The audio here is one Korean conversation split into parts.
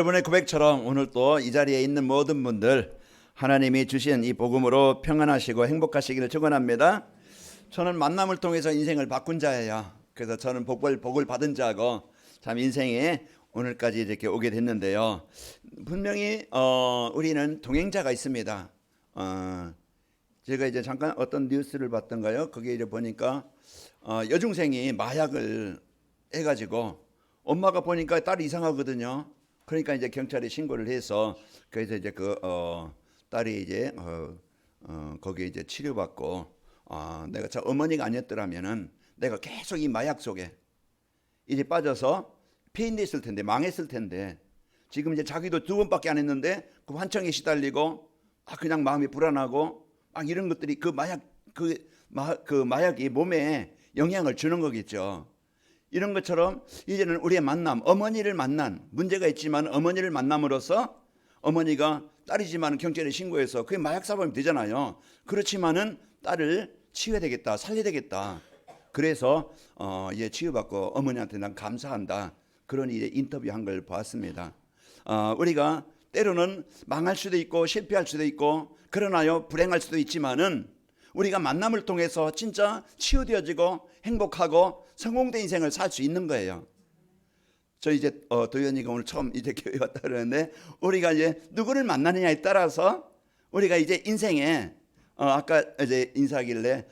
여러분의 고백처럼 오늘 또 이 자리에 있는 모든 분들 하나님이 주신 이 복음으로 평안하시고 행복하시기를 축원합니다. 저는 만남을 통해서 인생을 바꾼 자예요. 그래서 저는 복을 받은 자고 참 인생에 오늘까지 이렇게 오게 됐는데요. 분명히 우리는 동행자가 있습니다. 제가 이제 잠깐 어떤 뉴스를 봤던가요? 거기에 이제 보니까 여중생이 마약을 해가지고 엄마가 보니까 딸이 이상하거든요. 그러니까 이제 경찰에 신고를 해서 그래서 이제 딸이 이제 거기에 이제 치료받고 내가 저 어머니가 아니었더라면은 내가 계속 이 마약 속에 이제 빠져서 폐인됐을 텐데 망했을 텐데 지금 이제 자기도 2번밖에 안 했는데 그 환청에 시달리고 그냥 마음이 불안하고 막 이런 것들이 그 마약이 몸에 영향을 주는 거겠죠. 이런 것처럼 이제는 우리의 만남, 어머니를 만난 문제가 있지만 어머니를 만남으로써 어머니가 딸이지만 경찰에 신고해서 그게 마약 사범이 되잖아요. 그렇지만은 딸을 치유해야 되겠다, 살려야 되겠다. 그래서 이제 치유받고 어머니한테 난 감사한다. 그런 이제 인터뷰한 걸 보았습니다. 우리가 때로는 망할 수도 있고 실패할 수도 있고 그러나요 불행할 수도 있지만은 우리가 만남을 통해서 진짜 치유되어지고 행복하고 성공된 인생을 살 수 있는 거예요. 저 이제 도현이가 오늘 처음 이제 교회 왔다 그러는데 우리가 이제 누구를 만나느냐에 따라서 우리가 이제 인생에 아까 이제 인사하길래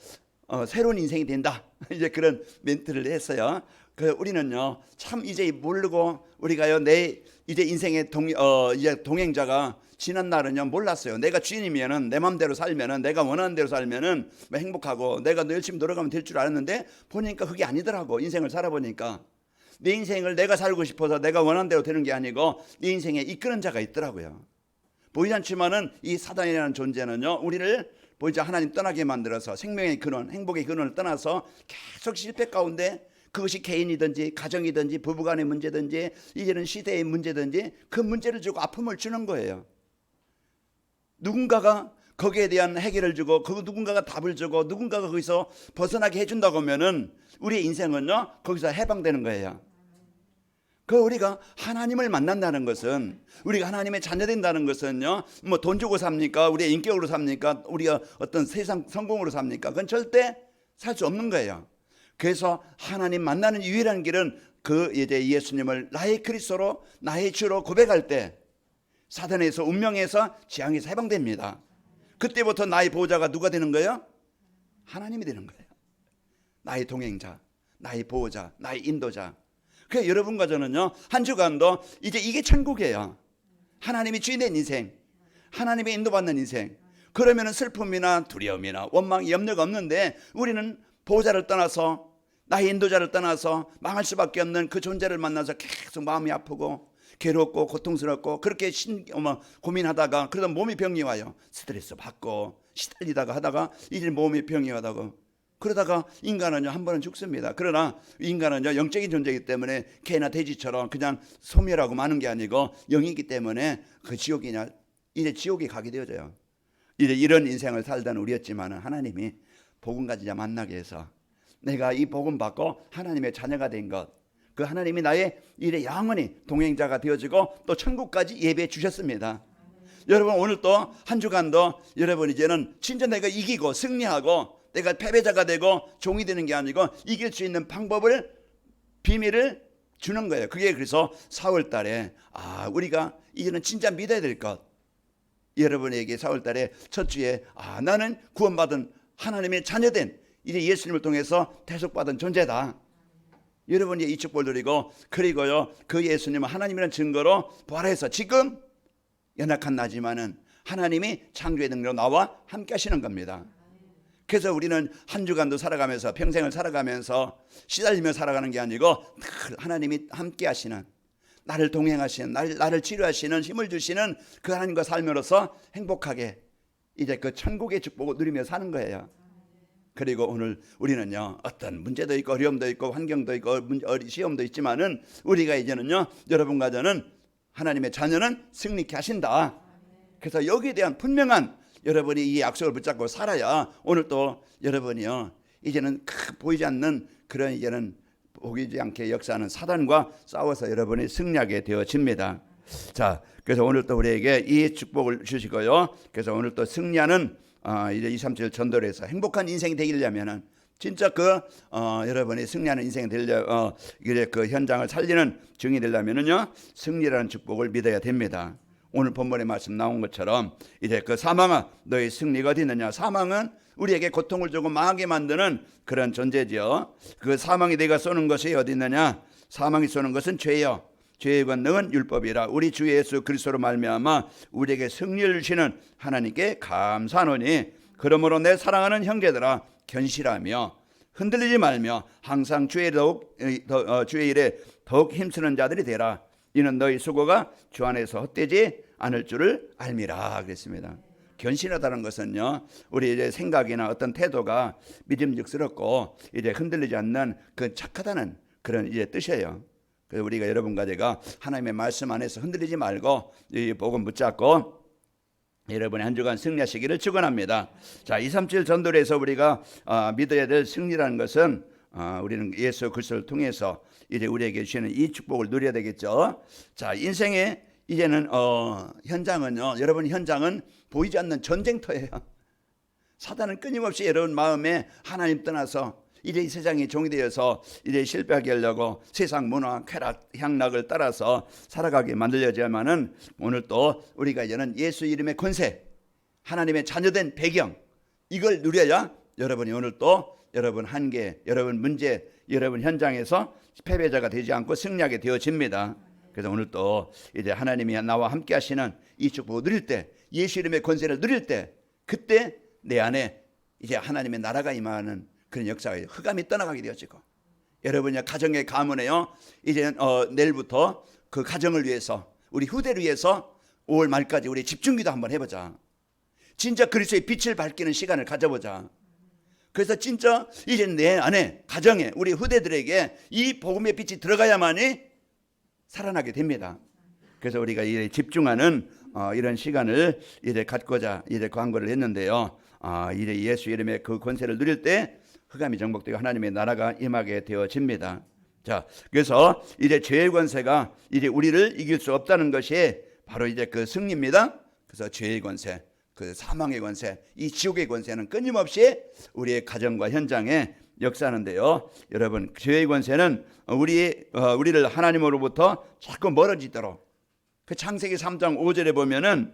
새로운 인생이 된다 이제 그런 멘트를 했어요. 그 우리는요 참 이제 모르고 우리가요 내 이제 인생의 이제 동행자가 지난 날은요 몰랐어요. 내가 주인이면은 내 마음대로 살면은 내가 원하는 대로 살면은 행복하고 내가 열심히 노력하면 될 줄 알았는데 보니까 그게 아니더라고. 인생을 살아보니까 내 인생을 내가 살고 싶어서 내가 원하는 대로 되는 게 아니고 내 인생에 이끄는 자가 있더라고요. 보이지 않지만은 이 사단이라는 존재는요 우리를 보이지 하나님 떠나게 만들어서 생명의 근원, 행복의 근원을 떠나서 계속 실패 가운데 그것이 개인이든지 가정이든지 부부간의 문제든지 이제는 시대의 문제든지 그 문제를 주고 아픔을 주는 거예요. 누군가가 거기에 대한 해결을 주고 그 누군가가 답을 주고 누군가가 거기서 벗어나게 해준다고 하면은 우리의 인생은요 거기서 해방되는 거예요. 그 우리가 하나님을 만난다는 것은 우리가 하나님의 자녀된다는 것은요 뭐 돈 주고 삽니까? 우리의 인격으로 삽니까? 우리가 어떤 세상 성공으로 삽니까? 그건 절대 살 수 없는 거예요. 그래서 하나님 만나는 유일한 길은 그 이제 예수님을 나의 그리스도로 나의 주로 고백할 때 사단에서 운명에서 재앙에서 해방됩니다. 그때부터 나의 보호자가 누가 되는 거예요? 하나님이 되는 거예요. 나의 동행자, 나의 보호자, 나의 인도자. 그래서 여러분과 저는요 한 주간도 이제 이게 천국이에요. 하나님이 주인된 인생, 하나님의 인도받는 인생. 그러면은 슬픔이나 두려움이나 원망, 염려가 없는데 우리는 보호자를 떠나서 나의 인도자를 떠나서 망할 수밖에 없는 그 존재를 만나서 계속 마음이 아프고 괴롭고 고통스럽고 그렇게 고민하다가 그러다 몸이 병이 와요. 스트레스 받고 시달리다가 하다가 이제 몸이 병이 와다가 그러다가 인간은요 한 번은 죽습니다. 그러나 인간은요 영적인 존재이기 때문에 개나 돼지처럼 그냥 소멸하고 마는 게 아니고 영이기 때문에 그 지옥이냐 이제 지옥에 가게 되어져요. 이제 이런 인생을 살던 우리였지만은 하나님이 복음 가진 자 만나게 해서 내가 이 복음 받고 하나님의 자녀가 된 것, 그 하나님이 나의 일에 영원히 동행자가 되어지고 또 천국까지 예배해 주셨습니다. 여러분 오늘 또 한 주간도 여러분 이제는 진짜 내가 이기고 승리하고 내가 패배자가 되고 종이 되는 게 아니고 이길 수 있는 방법을 비밀을 주는 거예요. 그게 그래서 4월 달에 우리가 이제는 진짜 믿어야 될 것. 여러분에게 4월 달에 첫 주에 나는 구원받은 하나님의 자녀된 이제 예수님을 통해서 대속받은 존재다. 여러분이 이 축복을 누리고 그리고요 그 예수님은 하나님이라는 증거로 부활해서 지금 연약한 나지만은 하나님이 창조의 능력으로 나와 함께 하시는 겁니다. 그래서 우리는 한 주간도 살아가면서 평생을 살아가면서 시달리며 살아가는 게 아니고 하나님이 함께 하시는 나를 동행하시는 나를 치료하시는 힘을 주시는 그 하나님과 삶으로서 행복하게 이제 그 천국의 축복을 누리며 사는 거예요. 그리고 오늘 우리는요 어떤 문제도 있고 어려움도 있고 환경도 있고 시험도 있지만은 우리가 이제는요 여러분과 저는 하나님의 자녀는 승리케 하신다. 그래서 여기에 대한 분명한 여러분이 이 약속을 붙잡고 살아야 오늘 또 여러분이요 이제는 보이지 않는 그런 이제는 보이지 않게 역사하는 사단과 싸워서 여러분이 승리하게 되어집니다. 자, 그래서 오늘 또 우리에게 이 축복을 주시고요. 그래서 오늘 또 승리하는 이제 237 전도에서 행복한 인생이 되려면은 진짜 여러분이 승리하는 인생이 되려 이제 그 현장을 살리는 증이 되려면은요, 승리라는 축복을 믿어야 됩니다. 오늘 본문의 말씀 나온 것처럼 이제 그 사망아 너희 승리가 어디 있느냐. 사망은 우리에게 고통을 주고 망하게 만드는 그런 존재죠. 그 사망이 내가 쏘는 것이 어디 있느냐. 사망이 쏘는 것은 죄요. 죄의 권능은 율법이라. 우리 주 예수 그리스도로 말미암아 우리에게 승리를 주시는 하나님께 감사하노니 그러므로 내 사랑하는 형제들아 견실하며 흔들리지 말며 항상 주의 일에 더욱 힘쓰는 자들이 되라. 이는 너희 수고가 주 안에서 헛되지 않을 줄을 알미라 그랬습니다. 견실하다는 것은요, 우리 이제 생각이나 어떤 태도가 믿음직스럽고 이제 흔들리지 않는 그 착하다는 그런 이제 뜻이에요. 그래서 우리가 여러분과 제가 하나님의 말씀 안에서 흔들리지 말고 이 복음 붙잡고 여러분의 한 주간 승리하시기를 축원합니다. 자, 237 전도에서 우리가 믿어야 될 승리라는 것은 우리는 예수 그리스도를 통해서 이제 우리에게 주시는 이 축복을 누려야 되겠죠. 자, 인생의 이제는 현장은요, 여러분 현장은 보이지 않는 전쟁터예요. 사단은 끊임없이 여러분 마음에 하나님 떠나서 이제 이 세상의 종이 되어서 이제 실패하게 하려고 세상 문화, 쾌락, 향락을 따라서 살아가게 만들려지만은 오늘 또 우리가 이제는 예수 이름의 권세, 하나님의 자녀된 배경 이걸 누려야 여러분이 오늘 또 여러분 한계, 여러분 문제, 여러분 현장에서 패배자가 되지 않고 승리하게 되어집니다. 그래서 오늘 또 이제 하나님이 나와 함께 하시는 이 축복을 누릴 때, 예수 이름의 권세를 누릴 때, 그때 내 안에 이제 하나님의 나라가 임하는 그런 역사가 흑암이 떠나가게 되어지고, 여러분의 가정의 가문에요, 이제 내일부터 그 가정을 위해서, 우리 후대를 위해서 5월 말까지 우리 집중기도 한번 해보자. 진짜 그리스도의 빛을 밝히는 시간을 가져보자. 그래서 진짜 이제 내 안에 가정에 우리 후대들에게 이 복음의 빛이 들어가야만이 살아나게 됩니다. 그래서 우리가 이제 집중하는 이런 시간을 이제 갖고자 이제 광고를 했는데요. 이제 예수 이름의 그 권세를 누릴 때 흑암이 정복되고 하나님의 나라가 임하게 되어집니다. 자, 그래서 이제 죄의 권세가 이제 우리를 이길 수 없다는 것이 바로 이제 그 승리입니다. 그래서 죄의 권세, 그 사망의 권세, 이 지옥의 권세는 끊임없이 우리의 가정과 현장에 역사하는데요. 여러분, 죄의 권세는 우리를 하나님으로부터 자꾸 멀어지도록, 그 창세기 3장 5절에 보면은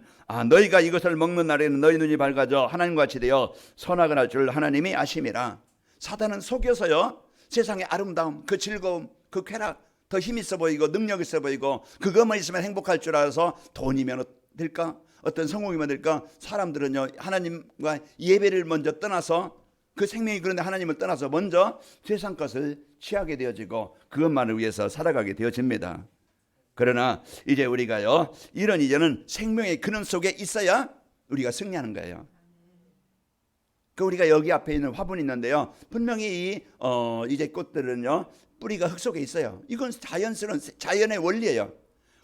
너희가 이것을 먹는 날에는 너희 눈이 밝아져 하나님과 같이 되어 선악을 할 줄 하나님이 아심이라. 사단은 속여서요, 세상의 아름다움, 그 즐거움, 그 쾌락, 더 힘 있어 보이고 능력 있어 보이고 그것만 있으면 행복할 줄 알아서 돈이면 될까, 어떤 성공이면 될까, 사람들은요 하나님과 예배를 먼저 떠나서, 그 생명이 그런데 하나님을 떠나서 먼저 세상 것을 취하게 되어지고 그것만을 위해서 살아가게 되어집니다. 그러나 이제 우리가요, 이런 이제는 생명의 근원 속에 있어야 우리가 승리하는 거예요. 그 우리가 여기 앞에 있는 화분이 있는데요, 분명히 이제 꽃들은요 뿌리가 흙 속에 있어요. 이건 자연스러운 자연의 원리예요.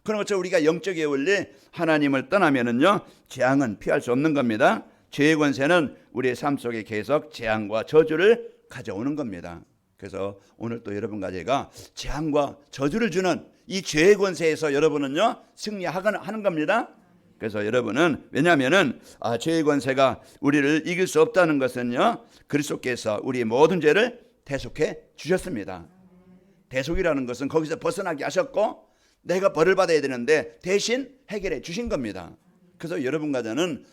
그런 것처럼 우리가 영적의 원리, 하나님을 떠나면은요 재앙은 피할 수 없는 겁니다. 죄의 권세는 우리의 삶 속에 계속 재앙과 저주를 가져오는 겁니다. 그래서 오늘 또 여러분과 제가 재앙과 저주를 주는 이 죄의 권세에서 여러분은요 승리하는 겁니다. 그래서 여러분은, 왜냐하면은 죄의 권세가 우리를 이길 수 없다는 것은요 그리스도께서 우리의 모든 죄를 대속해 주셨습니다. 대속이라는 것은 거기서 벗어나게 하셨고 내가 벌을 받아야 되는데 대신 해결해 주신 겁니다. 그래서 여러분과 저는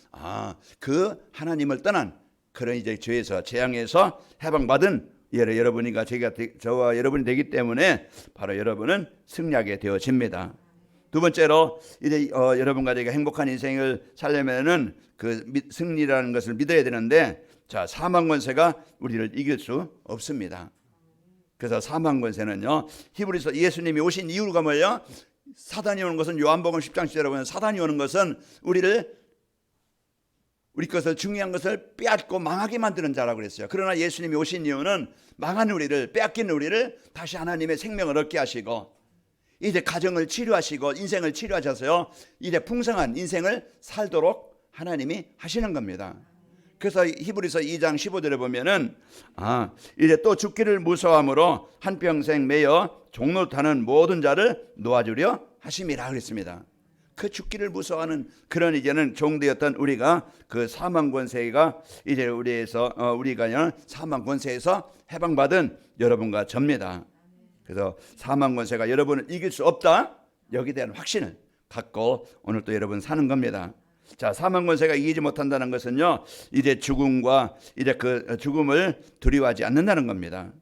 그 하나님을 떠난 그런 이제 죄에서, 재앙에서 해방받은 여러분이가 저와 여러분이 되기 때문에 바로 여러분은 승리하게 되어집니다. 두 번째로 이제 여러분과 제가 행복한 인생을 살려면은 그 승리라는 것을 믿어야 되는데, 자, 사망 권세가 우리를 이길 수 없습니다. 그래서 사망 권세는요, 히브리서 예수님이 오신 이유가 뭐예요? 사단이 오는 것은 요한복음 10장 10절에 보면 사단이 오는 것은 우리 것을, 중요한 것을 빼앗고 망하게 만드는 자라고 그랬어요. 그러나 예수님이 오신 이유는 망한 우리를, 빼앗긴 우리를 다시 하나님의 생명을 얻게 하시고 이제 가정을 치료하시고 인생을 치료하셔서요 이제 풍성한 인생을 살도록 하나님이 하시는 겁니다. 그래서 히브리서 2장 15절에 보면은 이제 또 죽기를 무서워함으로 한평생 매여 종노릇하는 모든 자를 놓아주려 하심이라 그랬습니다. 그 죽기를 무서워하는 그런 이제는 종되었던 우리가 그 사망 권세가 이제 우리가 사망 권세에서 해방받은 여러분과 접니다. 그래서 사망 권세가 여러분을 이길 수 없다. 여기에 대한 확신을 갖고 오늘 또 여러분 사는 겁니다. 자, 사망 권세가 이기지 못한다는 것은요, 이제 죽음과 이제 그 죽음을 두려워하지 않는다는 겁니다.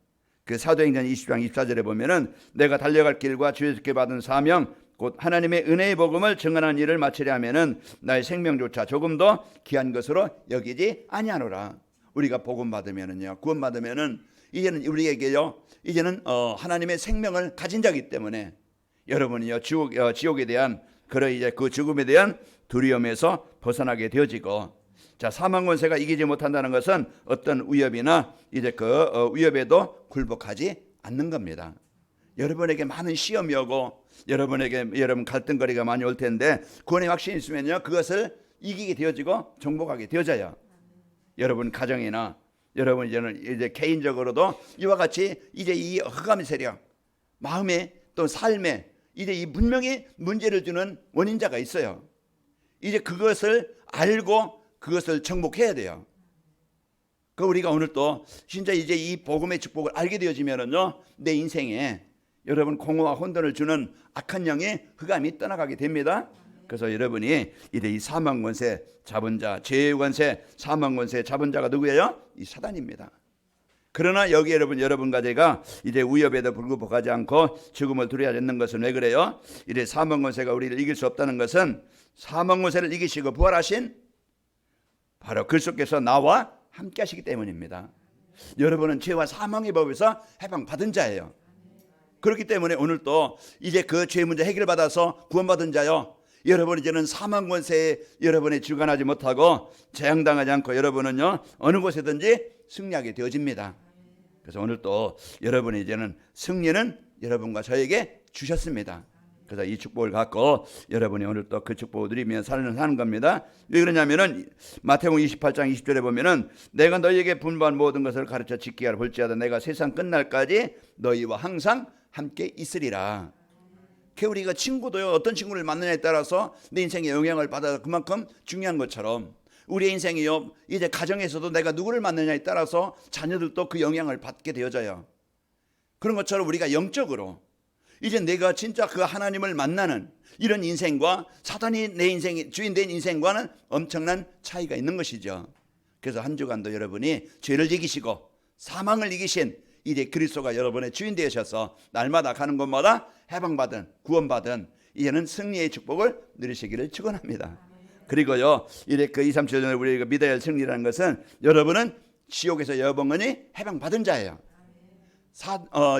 그 사도행전 20장 24절에 보면은 내가 달려갈 길과 주님께 받은 사명 곧 하나님의 은혜의 복음을 증언하는 일을 마치려 하면은 나의 생명조차 조금도 귀한 것으로 여기지 아니하노라. 우리가 복음 받으면은요, 구원 받으면은 이제는 우리에게요, 이제는 하나님의 생명을 가진 자이기 때문에 여러분이요 지옥에 대한 이제 그 죽음에 대한 두려움에서 벗어나게 되어지고, 자, 사망 권세가 이기지 못한다는 것은 어떤 위협이나 이제 그 위협에도 굴복하지 않는 겁니다. 여러분에게 많은 시험이 오고 여러분 갈등거리가 많이 올 텐데 구원의 확신이 있으면요, 그것을 이기게 되어지고 정복하게 되어져요. 여러분 가정이나 여러분 이제 개인적으로도 이와 같이 이제 이 흑암의 세력, 마음에 또 삶에 이제 이 분명히 문제를 주는 원인자가 있어요. 이제 그것을 알고 그것을 정복해야 돼요. 그 우리가 오늘 또 진짜 이제 이 복음의 축복을 알게 되어지면은요, 내 인생에 여러분 공허와 혼돈을 주는 악한 영의 흑암이 떠나가게 됩니다. 그래서 여러분이 이제 이 사망 권세 잡은 자, 죄의 권세, 사망 권세 잡은 자가 누구예요? 이 사단입니다. 그러나 여기 여러분과 제가 이제 위협에도 굴복하지 않고 죽음을 두려워하지 않는 것은 왜 그래요? 이제 사망 권세가 우리를 이길 수 없다는 것은 사망 권세를 이기시고 부활하신 바로 그리스도께서 나와 함께 하시기 때문입니다. 여러분은 죄와 사망의 법에서 해방받은 자예요. 그렇기 때문에 오늘 또 이제 그 죄 문제 해결받아서 구원받은 자요, 여러분 이제는 사망 권세에 여러분이 주관하지 못하고 재앙당하지 않고 여러분은요 어느 곳에든지 승리하게 되어집니다. 그래서 오늘 또 여러분이 이제는 승리는 여러분과 저에게 주셨습니다. 그래서 이 축복을 갖고 여러분이 오늘 또 그 축복을 누리며 사는 겁니다. 왜 그러냐면은 마태복음 28장 20절에 보면은 내가 너희에게 분부한 모든 것을 가르쳐 지키게 하라. 볼지어다 내가 세상 끝날까지 너희와 항상 함께 있으리라. 우리가 친구도요, 어떤 친구를 만나냐에 따라서 내 인생에 영향을 받아 그만큼 중요한 것처럼 우리의 인생이요, 이제 가정에서도 내가 누구를 만나냐에 따라서 자녀들도 그 영향을 받게 되어져요. 그런 것처럼 우리가 영적으로 이제 내가 진짜 그 하나님을 만나는 이런 인생과 사단이 내 인생의 주인된 인생과는 엄청난 차이가 있는 것이죠. 그래서 한 주간도 여러분이 죄를 이기시고 사망을 이기신 이제 그리스도가 여러분의 주인 되셔서 날마다 가는 곳마다 해방받은 구원받은 이제는 승리의 축복을 누리시기를 축원합니다. 그리고요, 이제 그 2, 3주 전에 우리가 믿어야 할 승리라는 것은 여러분은 지옥에서 영원히 해방받은 자예요.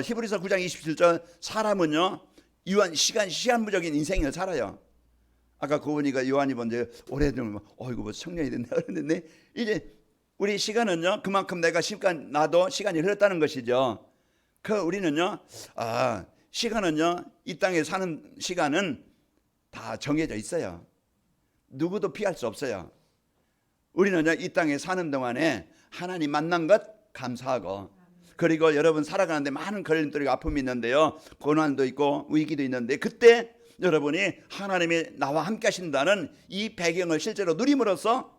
히브리서 9장 27절 사람은요 시한부적인 인생을 살아요. 아까 고은이가 요한이 먼저 오래되면 이거 뭐 청년이 됐네 그랬는데 이제 우리 시간은요 그만큼 내가 나도 시간이 흘렀다는 것이죠. 우리는요 시간은요 이 땅에 사는 시간은 다 정해져 있어요. 누구도 피할 수 없어요. 우리는요 이 땅에 사는 동안에 하나님 만난 것 감사하고, 그리고 여러분 살아가는데 많은 걸림돌이가 아픔이 있는데요, 고난도 있고 위기도 있는데 그때 여러분이 하나님이 나와 함께 하신다는 이 배경을 실제로 누림으로써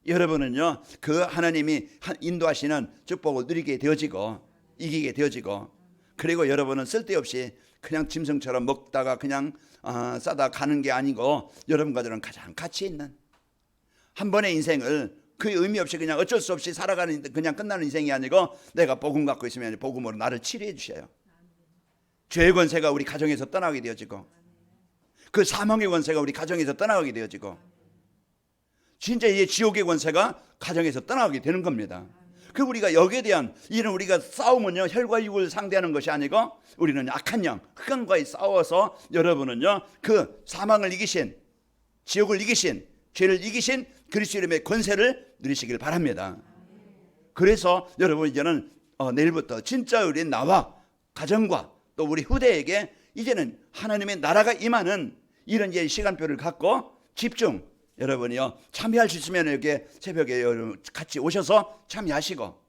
여러분은요 그 하나님이 인도하시는 축복을 누리게 되어지고 이기게 되어지고, 그리고 여러분은 쓸데없이 그냥 짐승처럼 먹다가 그냥 싸다 가는 게 아니고 여러분과 저는 가장 가치 있는 한 번의 인생을 그 의미 없이 그냥 어쩔 수 없이 살아가는 그냥 끝나는 인생이 아니고 내가 복음 갖고 있으면 복음으로 나를 치료해 주셔요. 죄의 권세가 우리 가정에서 떠나게 되어지고 그 사망의 권세가 우리 가정에서 떠나가게 되어지고 진짜 이제 지옥의 권세가 가정에서 떠나가게 되는 겁니다. 우리가 여기에 대한 이런 우리가 싸움은요 혈과 육을 상대하는 것이 아니고 우리는 악한 영 흑암과의 싸워서 여러분은요 그 사망을 이기신 지옥을 이기신 죄를 이기신 그리스도 이름의 권세를 누리시길 바랍니다. 그래서 여러분 이제는 내일부터 진짜 우리 나와 가정과 또 우리 후대에게 이제는 하나님의 나라가 임하는 이런 이제 시간표를 갖고 집중 여러분이요 참여할 수 있으면 여기 새벽에 같이 오셔서 참여하시고,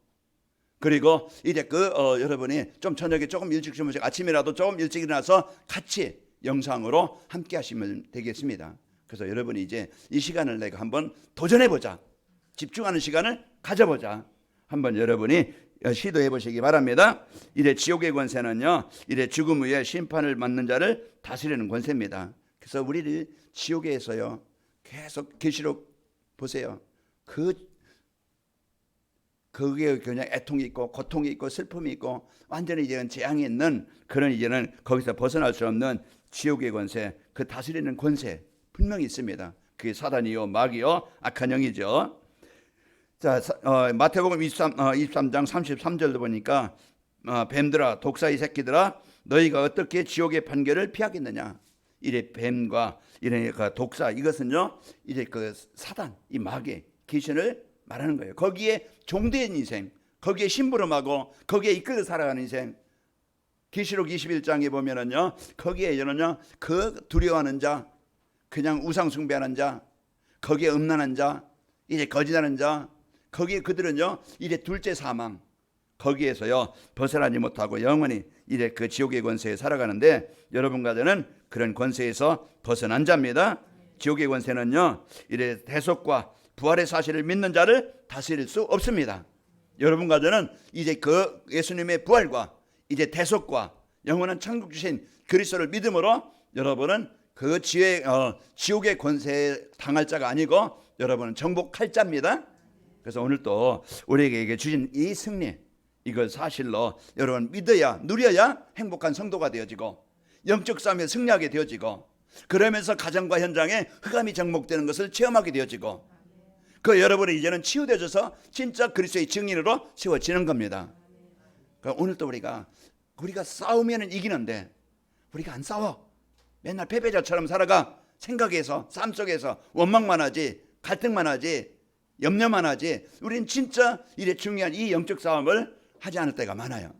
그리고 이제 여러분이 좀 저녁에 조금 일찍 주무시고 아침이라도 조금 일찍 일어나서 같이 영상으로 함께 하시면 되겠습니다. 그래서 여러분이 이제 이 시간을 내가 한번 도전해보자, 집중하는 시간을 가져보자, 한번 여러분이 시도해 보시기 바랍니다. 이래 지옥의 권세는요, 이래 죽음 후에 심판을 받는 자를 다스리는 권세입니다. 그래서 우리를 지옥에서요 계속 계시록 보세요. 그게 그냥 애통이 있고 고통이 있고 슬픔이 있고 완전히 이제는 재앙이 있는 그런, 이제는 거기서 벗어날 수 없는 지옥의 권세, 그 다스리는 권세 분명히 있습니다. 그게 사단이요 마귀요 악한 영이죠. 자, 마태복음 23장 33절도 보니까 뱀들아 독사의 새끼들아 너희가 어떻게 지옥의 판결을 피하겠느냐. 이래 뱀과 이래 독사, 이것은요 이제 그 사단, 이 마귀 귀신을 말하는 거예요. 거기에 종된 인생, 거기에 심부름하고 거기에 이끌려 살아가는 인생. 계시록 21장에 보면은요 거기에는요 그 두려워하는 자, 그냥 우상 숭배하는 자, 거기에 음란한 자, 이제 거짓하는 자, 거기에 그들은요 이제 둘째 사망, 거기에서요 벗어나지 못하고 영원히 이제 그 지옥의 권세에 살아가는데, 여러분과 저는 그런 권세에서 벗어난 자입니다. 지옥의 권세는요 이래 대속과 부활의 사실을 믿는 자를 다스릴 수 없습니다. 여러분과 저는 이제 그 예수님의 부활과 이제 대속과 영원한 천국 주신 그리스도를 믿음으로 여러분은 그 지옥의 권세에 당할 자가 아니고 여러분은 정복할 자입니다. 그래서 오늘 또 우리에게 주신 이 승리, 이걸 사실로 여러분 믿어야, 누려야 행복한 성도가 되어지고 영적 싸움에 승리하게 되어지고, 그러면서 가정과 현장에 흑암이 정복되는 것을 체험하게 되어지고, 그 여러분이 이제는 치유되어져서 진짜 그리스도의 증인으로 세워지는 겁니다. 그러니까 오늘 또 우리가 싸우면 이기는데 우리가 안 싸워. 맨날 패배자처럼 살아가. 생각에서, 삶 속에서 원망만 하지, 갈등만 하지, 염려만 하지. 우리는 진짜 이래 중요한 이 영적 싸움을 하지 않을 때가 많아요.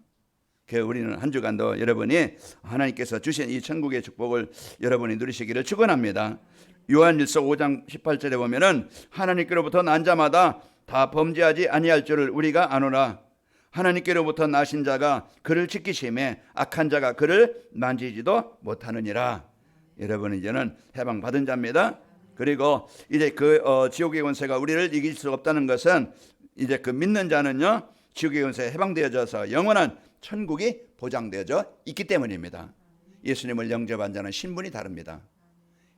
그래서 우리는 한 주간도 여러분이 하나님께서 주신 이 천국의 축복을 여러분이 누리시기를 축원합니다. 요한일서 5장 18절에 보면은 하나님께로부터 난 자마다 다 범죄하지 아니할 줄을 우리가 아노라. 하나님께로부터 나신 자가 그를 지키심에 악한 자가 그를 만지지도 못하느니라. 여러분 이제는 해방받은 자입니다. 그리고 이제 그 지옥의 권세가 우리를 이길 수 없다는 것은 이제 그 믿는 자는요 지옥의 권세에 해방되어져서 영원한 천국이 보장되어져 있기 때문입니다. 예수님을 영접한 자는 신분이 다릅니다.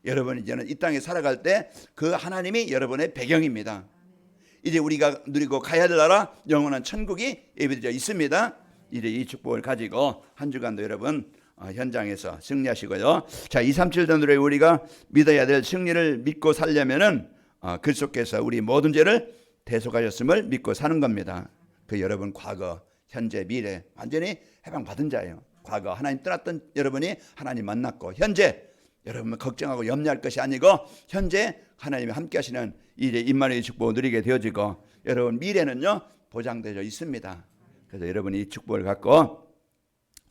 여러분 이제는 이 땅에 살아갈 때 그 하나님이 여러분의 배경입니다. 이제 우리가 누리고 가야 될 나라 영원한 천국이 예비되어 있습니다. 이제 이 축복을 가지고 한 주간도 여러분 현장에서 승리하시고요. 자, 237전으로 우리가 믿어야 될 승리를 믿고 살려면은 그리스도께서 우리 모든 죄를 대속하셨음을 믿고 사는 겁니다. 그 여러분 과거, 현재, 미래 완전히 해방받은 자예요. 과거 하나님 떠났던 여러분이 하나님 만났고, 현재 여러분 걱정하고 염려할 것이 아니고 현재 하나님이 함께 하시는 이제 임마누엘의 축복을 누리게 되어지고, 여러분 미래는요 보장되어 있습니다. 그래서 여러분이 이 축복을 갖고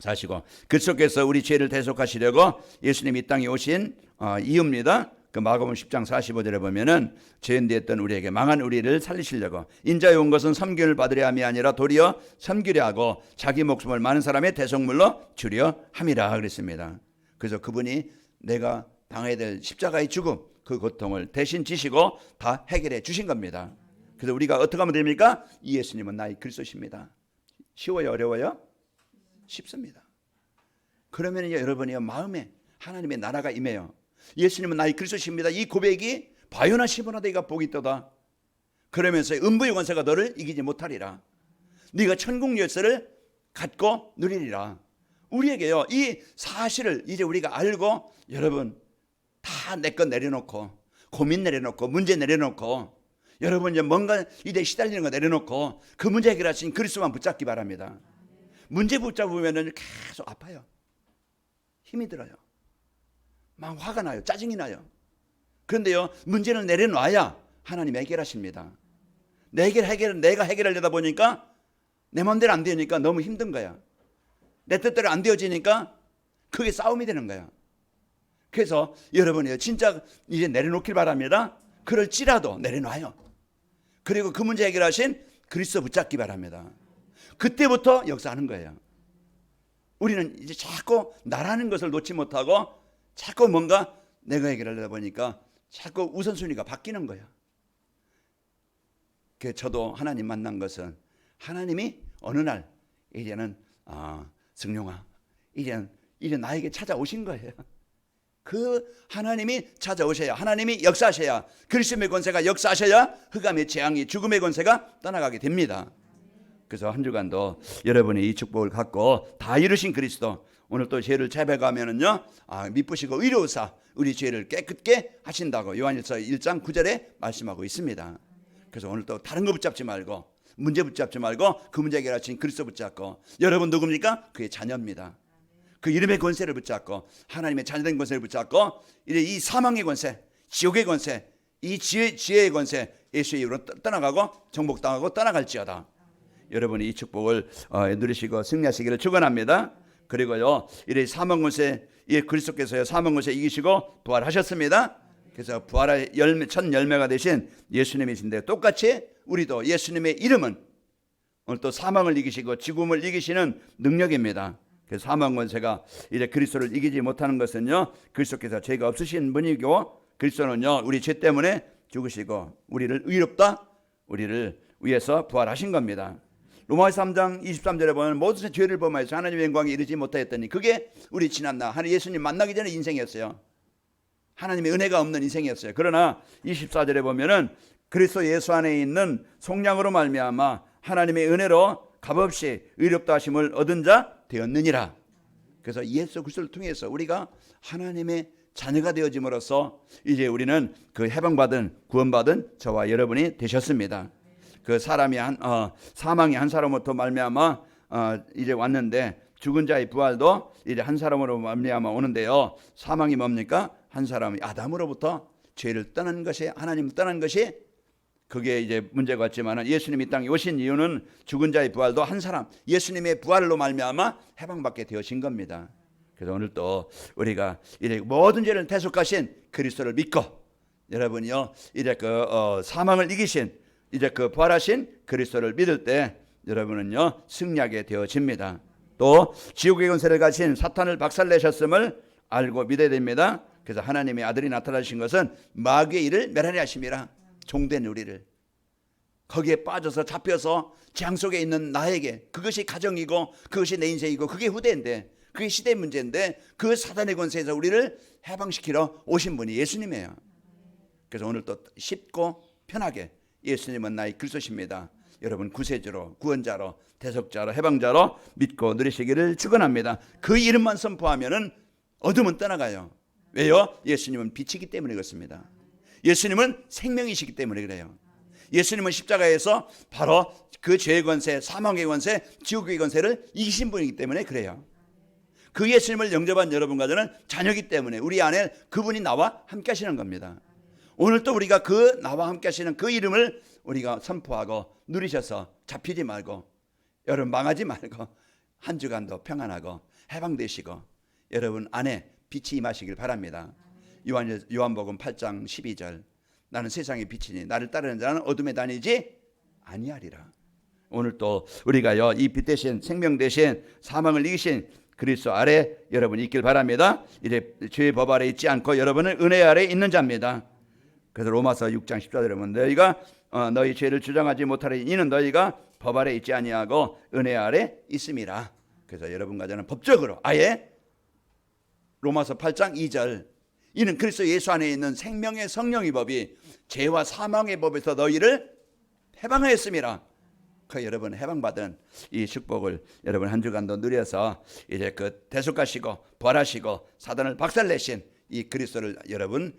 사시고, 그리스도께서 우리 죄를 대속하시려고 예수님이 이 땅에 오신 이유입니다. 그 마가복음 10장 45절에 보면은 죄인되었던 우리에게 망한 우리를 살리시려고 인자에 온 것은 섬김을 받으려 함이 아니라 도리어 섬기려 하고 자기 목숨을 많은 사람의 대속물로 주려 함이라 그랬습니다. 그래서 그분이 내가 당해야 될 십자가의 죽음, 그 고통을 대신 지시고 다 해결해 주신 겁니다. 그래서 우리가 어떻게 하면 됩니까? 이 예수님은 나의 그리스도십니다. 쉬워요, 어려워요? 쉽습니다. 그러면 여러분이 마음에 하나님의 나라가 임해요. 예수님은 나의 그리스도십니다. 이 고백이 바요나 시몬아대가 복이 있도다. 그러면서 음부의 권세가 너를 이기지 못하리라. 네가 천국 열쇠를 갖고 누리리라. 우리에게요 이 사실을 이제 우리가 알고, 여러분 다 내 것 내려놓고, 고민 내려놓고, 문제 내려놓고, 여러분 이제 뭔가 이제 시달리는 거 내려놓고 그 문제 해결하신 그리스도만 붙잡기 바랍니다. 문제 붙잡으면 계속 아파요. 힘이 들어요. 막 화가 나요. 짜증이 나요. 그런데요 문제를 내려놔야 하나님 해결하십니다. 내가 해결하려다 보니까 내 마음대로 안 되니까 너무 힘든 거야. 내 뜻대로 안 되어지니까 그게 싸움이 되는 거야. 그래서 여러분이요 진짜 이제 내려놓길 바랍니다. 그럴지라도 내려놔요. 그리고 그 문제 해결하신 그리스도 붙잡기 바랍니다. 그때부터 역사하는 거예요. 우리는 이제 자꾸 나라는 것을 놓지 못하고 자꾸 뭔가 내가 해결하려다 보니까 자꾸 우선순위가 바뀌는 거야. 저도 하나님 만난 것은 하나님이 어느 날 이제는 승용아 이제 나에게 찾아오신 거예요. 그 하나님이 찾아오셔야, 하나님이 역사하셔야, 그리스도의 권세가 역사하셔야 흑암의 재앙이, 죽음의 권세가 떠나가게 됩니다. 그래서 한 주간도 여러분이 이 축복을 갖고 다 이루신 그리스도, 오늘 또 죄를 자백하면은요 미쁘시고 의로우사 우리 죄를 깨끗게 하신다고 요한일서 1장 9절에 말씀하고 있습니다. 그래서 오늘 또 다른 거 붙잡지 말고, 문제 붙잡지 말고 그 문제 해결하신 그리스도 붙잡고, 여러분 누굽니까? 그의 자녀입니다. 그 이름의 권세를 붙잡고, 하나님의 자녀된 권세를 붙잡고, 이제 이 사망의 권세, 지옥의 권세, 이 지혜의 권세 예수의 이름으로 떠나가고 정복당하고 떠나갈지어다. 여러분이 이 축복을 누리시고 승리하시기를 축원합니다. 그리고요 이래 사망 권세, 이 그리스도께서요 사망 권세 이기시고 부활하셨습니다. 그래서 부활의 첫 열매가 되신 예수님이신데, 똑같이 우리도 예수님의 이름은 오늘 또 사망을 이기시고 죽음을 이기시는 능력입니다. 그래서 사망 권세가 이제 그리스도를 이기지 못하는 것은요 그리스도께서 죄가 없으신 분이고, 그리스도는요 우리 죄 때문에 죽으시고 우리를 의롭다, 우리를 위해서 부활하신 겁니다. 로마서 3장 23절에 보면 모든 죄를 범하여서 하나님의 영광에 이르지 못하였더니, 그게 우리 지난날 하나님 예수님 만나기 전에 인생이었어요. 하나님의 은혜가 없는 인생이었어요. 그러나 24절에 보면은 그리스도 예수 안에 있는 속량으로 말미암아 하나님의 은혜로 값없이 의롭다 하심을 얻은 자 되었느니라. 그래서 예수 그리스도를 통해서 우리가 하나님의 자녀가 되어짐으로써 이제 우리는 그 해방받은, 구원받은 저와 여러분이 되셨습니다. 그 사람이 사망이 한 사람으로부터 말미암아 이제 왔는데, 죽은 자의 부활도 이제 한 사람으로 말미암아 오는데요. 사망이 뭡니까? 한 사람이 아담으로부터 죄를 떠난 것이, 하나님을 떠난 것이 그게 이제 문제가 있지만, 예수님이 이 땅에 오신 이유는 죽은 자의 부활도 한 사람, 예수님의 부활로 말미암아 해방받게 되어진 겁니다. 그래서 오늘 또 우리가 이제 모든 죄를 대속하신 그리스도를 믿고, 여러분이요 이제 사망을 이기신 이제 그 부활하신 그리스도를 믿을 때 여러분은요 승리하게 되어집니다. 또 지옥의 권세를 가진 사탄을 박살내셨음을 알고 믿어야 됩니다. 그래서 하나님의 아들이 나타나신 것은 마귀의 일을 멸하려 하심이라. 종된 우리를 거기에 빠져서 잡혀서 재앙 속에 있는 나에게, 그것이 가정이고 그것이 내 인생이고 그게 후대인데, 그게 시대의 문제인데, 그 사단의 권세에서 우리를 해방시키러 오신 분이 예수님이에요. 그래서 오늘 또 쉽고 편하게 예수님은 나의 그리스도십니다, 여러분 구세주로, 구원자로, 대속자로, 해방자로 믿고 누리시기를 축원합니다. 그 이름만 선포하면은 어둠은 떠나가요. 왜요? 예수님은 빛이기 때문에 그렇습니다. 예수님은 생명이시기 때문에 그래요. 예수님은 십자가에서 바로 그 죄의 권세, 사망의 권세, 지옥의 권세를 이기신 분이기 때문에 그래요. 그 예수님을 영접한 여러분과 저는 자녀이기 때문에 우리 안에 그분이 나와 함께 하시는 겁니다. 오늘 또 우리가 그 나와 함께 하시는 그 이름을 우리가 선포하고 누리셔서 잡히지 말고, 여러분 망하지 말고 한 주간도 평안하고 해방되시고 여러분 안에 빛이 임하시길 바랍니다. 요한복음 8장 12절, 나는 세상의 빛이니 나를 따르는 자는 어둠에 다니지 아니하리라. 오늘 또 우리가요 이 빛 대신, 생명 대신 사망을 이기신 그리스도 아래 여러분이 있길 바랍니다. 이제 죄의 법 아래 있지 않고 여러분은 은혜 아래 있는 자입니다. 그래서 로마서 6장 14절에 보면 너희가 너희 죄를 주장하지 못하리, 이는 너희가 법 아래 있지 아니하고 은혜 아래 있음이라. 그래서 여러분과 저는 법적으로 아예 로마서 8장 2절, 이는 그리스도 예수 안에 있는 생명의 성령의 법이 죄와 사망의 법에서 너희를 해방하였음이라. 그 여러분 해방받은 이 축복을 여러분 한 주간도 누려서 이제 그 대속하시고 부활하시고 사단을 박살내신 이 그리스도를 여러분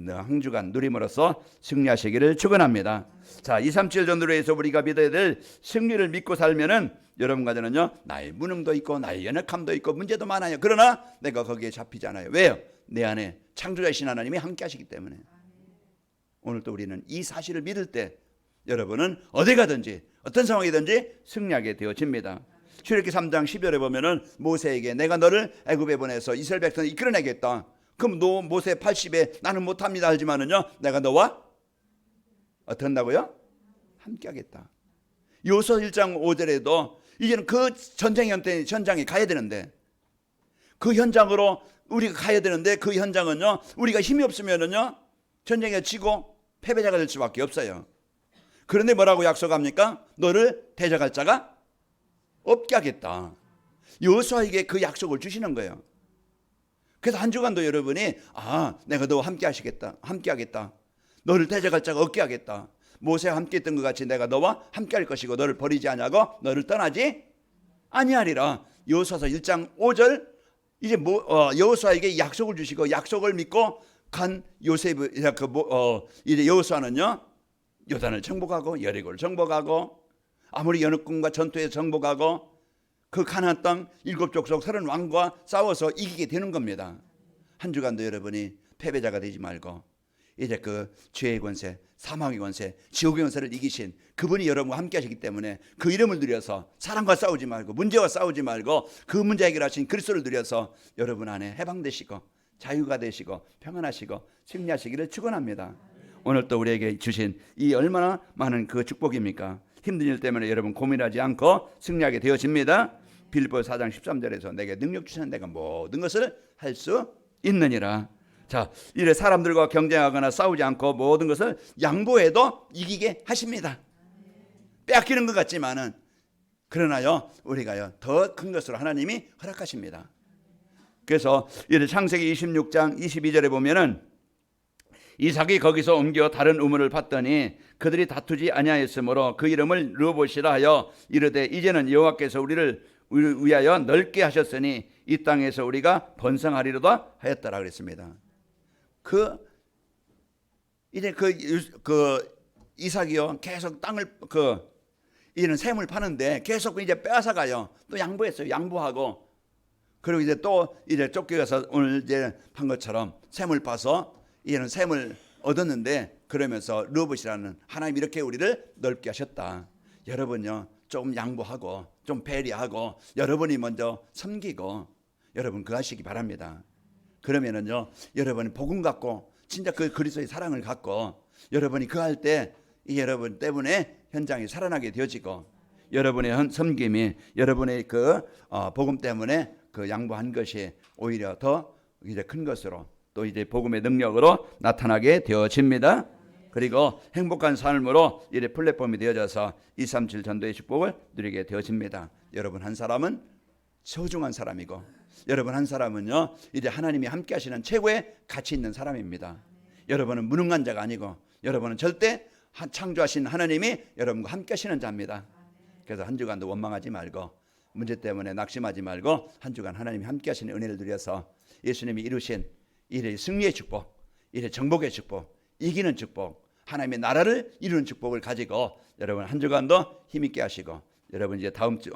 한 주간 누림으로써 승리하시기를 축원합니다. 자, 237 전도로 해서 우리가 믿어야 될 승리를 믿고 살면은 여러분과 저는요 나의 무능도 있고 나의 연약함도 있고 문제도 많아요. 그러나 내가 거기에 잡히지 않아요. 왜요? 내 안에 창조자이신 하나님이 함께 하시기 때문에. 오늘 또 우리는 이 사실을 믿을 때 여러분은 어디 가든지 어떤 상황이든지 승리하게 되어집니다. 출애굽기 3장 10절에 보면은 모세에게 내가 너를 애굽에 보내서 이스라엘 백성을 이끌어내겠다. 그럼 너 모세 80에 나는 못합니다 하지만은요 내가 너와 어떻게 한다고요? 함께 하겠다. 요소 1장 5절에도 이제는 그 전쟁 현장에 가야 되는데 그 현장으로 우리가 가야 되는데 그 현장은요, 우리가 힘이 없으면은요 전쟁에 지고 패배자가 될 수밖에 없어요. 그런데 뭐라고 약속합니까? 너를 대적할 자가 없게 하겠다. 여호수아에게 그 약속을 주시는 거예요. 그래서 한 주간도 여러분이 내가 너와 함께 하시겠다, 함께 하겠다, 너를 대적할 자가 없게 하겠다, 모세와 함께 했던 것 같이 내가 너와 함께 할 것이고 너를 버리지 아니하고 너를 떠나지 아니하리라. 여호수아서 1장 5절 이제 여호수아에게 약속을 주시고 약속을 믿고 간 요셉 이제 여호수아는요 요단을 정복하고 여리고를 정복하고 아무리 연합군과 전투에 정복하고 그 가나안 땅 7족속 30왕과 싸워서 이기게 되는 겁니다. 한 주간도 여러분이 패배자가 되지 말고 이제 그 죄의 권세, 사망의 권세, 지옥의 권세를 이기신 그분이 여러분과 함께 하시기 때문에 그 이름을 누려서 사랑과 싸우지 말고 문제와 싸우지 말고 그 문제 해결하신 그리스도를 누려서 여러분 안에 해방되시고 자유가 되시고 평안하시고 승리하시기를 축원합니다. 오늘 또 우리에게 주신 이 얼마나 많은 그 축복입니까? 힘든 일 때문에 여러분 고민하지 않고 승리하게 되어집니다. 빌립보서 4장 13절에서 내게 능력 주시는 내가 모든 것을 할 수 있느니라. 자, 이래 사람들과 경쟁하거나 싸우지 않고 모든 것을 양보해도 이기게 하십니다. 빼앗기는 것 같지만은 그러나요 우리가요 더 큰 것으로 하나님이 허락하십니다. 그래서 이래 창세기 26장 22절에 보면은 이삭이 거기서 옮겨 다른 우물을 팠더니 그들이 다투지 아니하였으므로 그 이름을 르호봇이라 하여 이르되 이제는 여호와께서 우리를 위하여 넓게 하셨으니 이 땅에서 우리가 번성하리로다 하였더라 그랬습니다. 이제 이삭이요 계속 땅을 이제는 샘을 파는데 계속 이제 빼앗아가요. 또 양보했어요. 양보하고 그리고 이제 또 이제 쫓겨가서 오늘 이제 판 것처럼 샘을 파서 이제는 샘을 얻었는데 그러면서 르호봇이라는 하나님 이렇게 우리를 넓게 하셨다. 여러분요 좀 양보하고 좀 배려하고 여러분이 먼저 섬기고 여러분 그 하시기 바랍니다. 그러면은요 여러분이 복음 갖고 진짜 그 그리스도의 사랑을 갖고 여러분이 그 할 때 이 여러분 때문에 현장이 살아나게 되어지고 여러분의 섬김이 여러분의 그 복음 때문에 그 양보한 것이 오히려 더 이제 큰 것으로 또 이제 복음의 능력으로 나타나게 되어집니다. 그리고 행복한 삶으로 이래 플랫폼이 되어져서 237 전도의 축복을 누리게 되어집니다. 여러분 한 사람은 소중한 사람이고 여러분 한 사람은요 이제 하나님이 함께 하시는 최고의 가치 있는 사람입니다. 여러분은 무능한 자가 아니고 여러분은 절대 창조하신 하나님이 여러분과 함께 하시는 자입니다. 그래서 한 주간도 원망하지 말고 문제 때문에 낙심하지 말고 한 주간 하나님이 함께 하시는 은혜를 누려서 예수님이 이루신 이래 승리의 축복, 이래 정복의 축복, 이기는 축복, 하나님의 나라를 이루는 축복을 가지고 여러분 한 주간도 힘있게 하시고 여러분 이제 다음 주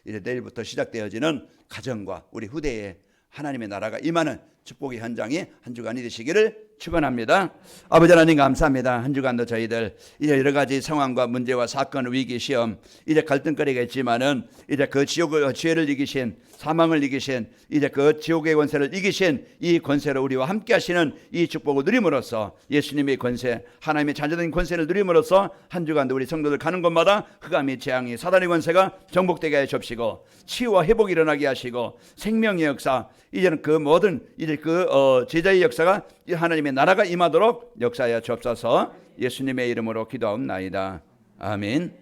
이제 내일부터 시작되어지는 가정과 우리 후대에 하나님의 나라가 임하는 축복의 현장이 한 주간이 되시기를 축원합니다. 아버지 하나님 감사합니다. 한 주간도 저희들 이제 여러 가지 상황과 문제와 사건, 위기, 시험 이제 갈등거리겠지만은 이제 그 지옥의 죄를 이기신 사망을 이기신 이제 그 지옥의 권세를 이기신 이 권세로 우리와 함께 하시는 이 축복을 누림으로써 예수님의 권세 하나님의 자녀된 권세를 누림으로써 한 주간도 우리 성도들 가는 곳마다 흑암이 재앙이 사단의 권세가 정복되게 하여 주시고 치유와 회복이 일어나게 하시고 생명의 역사 이제는 그 모든 이제 그 제자의 역사가 하나님의 나라가 임하도록 역사하여 주옵소서. 예수님의 이름으로 기도하옵나이다. 아멘.